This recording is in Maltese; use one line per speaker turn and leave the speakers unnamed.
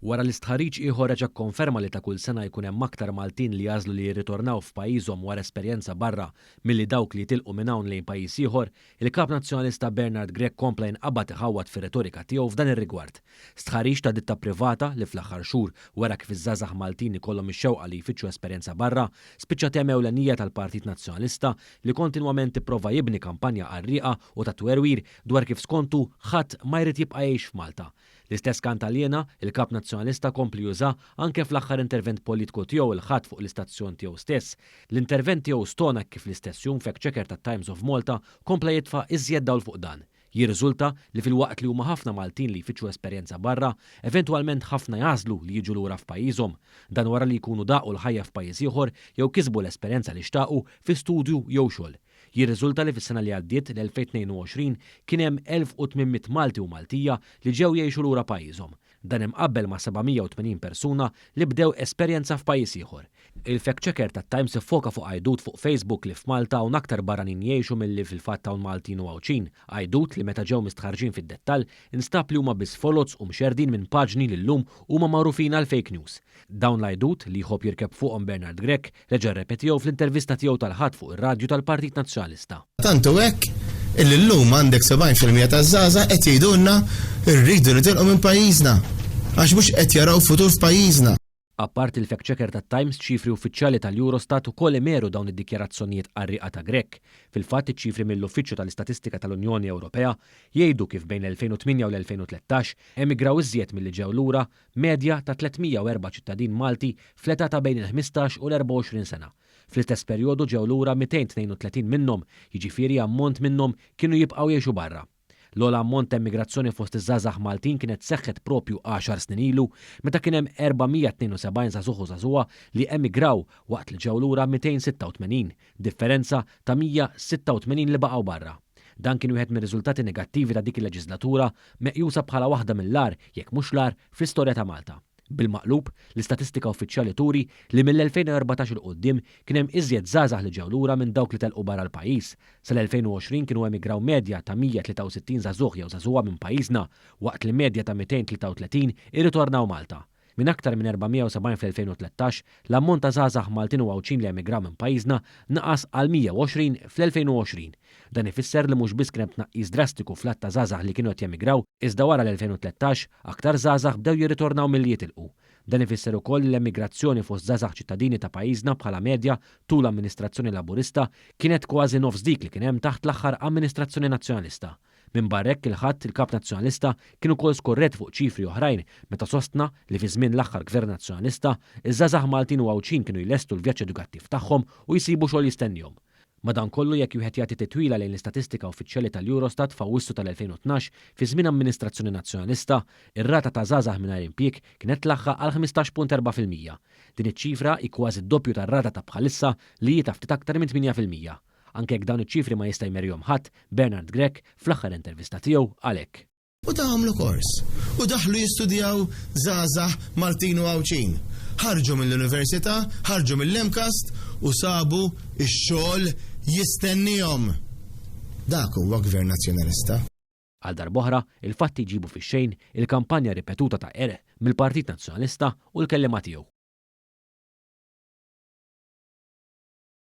Wara l-istħarriġ ieħor reġa' konferma li ta' kull sena jkun hemm aktar Maltin li jażlu li jirritornaw f'pajjiżhom wara esperjenza barra milli dawk li jitilqu minn hawn lejn pajjiż ieħor, il-kap nazzjonalista Bernard Grech kompla jinqabad iħawwad fir-retorika tiegħu f'dan ir-rigward. Stħarriġ ta' ditta privata li fl-aħħar xhur wara kif iż-żgħażagħ Maltin ikollhom ix-xewqa li jfittxu esperjenza barra, spiċċa tema ewlenija tal-Partit Nazzjonalista li kontinwament tipprova jibni kampanja qarrieqa u ta' twerwir dwar kif skontu ħadd ma jrid jibqa' jgħix f'Malta. L-istess kant aljena, il-kap nazzjonalista kompli juża anke fl-aħħar intervent politiku tiegħu il-ħadd fuq l-istazzjon tiegħu stess. L-intervent tiegħu stona kif l-istess jum fact-checker tat-Times of Malta kompla jitfa' iżjed dawl fuq dan. Jirriżulta li fil-waqt li huma ħafna Maltin li jfittxu esperjenza barra, eventwalment ħafna jażlu li jiġu lura f'pajjiżhom, dan wara li jkunu daqgħu l-ħajja f'pajjiż ieħor jew kisbu l-esperjenza li xtaqu fi studju jew xogħol. Jirriżulta li fis-sena li għaddiet l-2022 kien hemm 1800 Malti u Maltija li ġew jgħixu lura pajjiżhom. Dan imqabbel ma' 780 persuna li bdew esperjenza f'pajjiż ieħor. Il-fact-checker tat-Times iffoka fuq għajdut fuq Facebook li f'Malta hawn aktar barranin jgħixu milli fil-fatt hawn Maltin u Għawċin. Għajdut li meta ġew mistħarġin fid-dettall instab li huma biss folots u mxerdin minn paġni li llum huma magħrufin għal fake news. Dawn l-għajdut li jħobb jirkeb fuqhom Bernard Grech reġa' rrepetihom fl-intervista tiegħu tal-ħadd fuq ir-radju tal-Partit Nazzjonalista.
Tantu hekk illum għandek 70% taż-żgħażagħ qed jgħidulna rridu nitilqu minn pajjiżna għax mhux qed jaraw futur f'pajjiżna.
Apparti il-fact-checker tat-Times, ċifri uffiċjali tal-Eurostat ukoll imeru dawn id-dikjarazzjonijiet qarrieqa ta' Grech. Fil-fatt iċ-ċifri mill-Uffiċċju tal-Istatistika tal-Unjoni Ewropea jgħidu kif bejn l-2008 u l-2013 emigraw iżjed milli ġew lura medja ta' 304 ċittadin Malti fl-età ta' bejn il-15 u l-24 sena. Fl-istess perjodu ġew lura 232 minnhom, jiġifieri ammont minnhom kienu jibqgħu jgħixu barra. L-ogħla ammont ta' immigrazzjoni fost iż-żgħażagħ Maltin kienet seħħet propju 10 snin ilu meta kien hemm 472 żagħżugħ u żagħżugħa li emigraw waqt li ġew lura 286, differenza ta' 186 li baqgħu barra. Dan kien wieħed mir-riżultati negattivi ta' dik il-leġislatura meqjusa bħala waħda mill-ar jekk mhux l-ar fl-istorja ta' Malta. Bil-maqlub, l-istatistika uffiċjali turi li mill-2014 il qudiem kien hemm iżjed żgħażagħ li ġew lura minn dawk li telqu barra l-pajjiż. Sal-2020 kienu emigraw medja ta' 163 żagħżugħ jew żagħżugħa minn pajjiżna, waqt li medja ta' 233 irritornaw Malta. Minn aktar minn 470 fl-2013, l-ammont ta' żgħażagħ Maltin u Għawċin li emigraw minn pajjiżna naqas għal 120 fl-2020. Dan ifisser li mhux biss kien hemm tnaqqis drastiku fl-att ta' żgħażagħ li kienu qed jemigraw, iżda wara l-2013 aktar żgħażagħ bdew jirritornaw milli jitilqu. Dan ifisser ukoll l-emigrazzjoni fost żgħażagħ ċittadini ta' pajjiżna bħala medja tul amministrazzjoni Laburista kienet kważi nofs dik li kien hemm taħt l-aħħar amministrazzjoni Nazzjonalista. Minn barrek il-ħadd il-kap nazzjonalista kien ukoll skorret fuq ċifri oħrajn meta sostna li fi żmien l-aħħar gvern nazzjonalista iż-żgħażagħ Maltin u Għawċin kienu jlestu l-vjaġġ edukattiv tagħhom u jsibu xogħol jistennihom. Madankollu jekk wieħed jagħti titwila lejn l-istatistika uffiċjali tal-Eurostat f'Awwissu tal-2012 fi żmien amministrazzjoni nazzjonalista, ir-rata ta' żgħażagħ mingħajr impjieg kienet tlaħħaq għal 15.4%. Din iċ-ċifra hi kważi d-doppju tar-rata ta' bħalissa li hi ta' ftit aktar minn 8%. Anke jekk dawn iċ-ċifri ma jista' jmerjhom ħadd, Bernard Grech fl-aħħar intervista tiegħu għalhekk.
U ta' għamlu kors, u daħlu jistudjaw żgħażagħ Maltin u Għawċin. Ħarġu mill-Università, ħarġu mill-Lemkast u sabu x-xogħol jistennihom. Dak huwa gvern nazzjonalista.
Għal darb'oħra, il-fatti jġibu fix-xejn il-kampanja ripetuta ta' mill-Partit Nazzjonalista u l-kelliema tiegħu.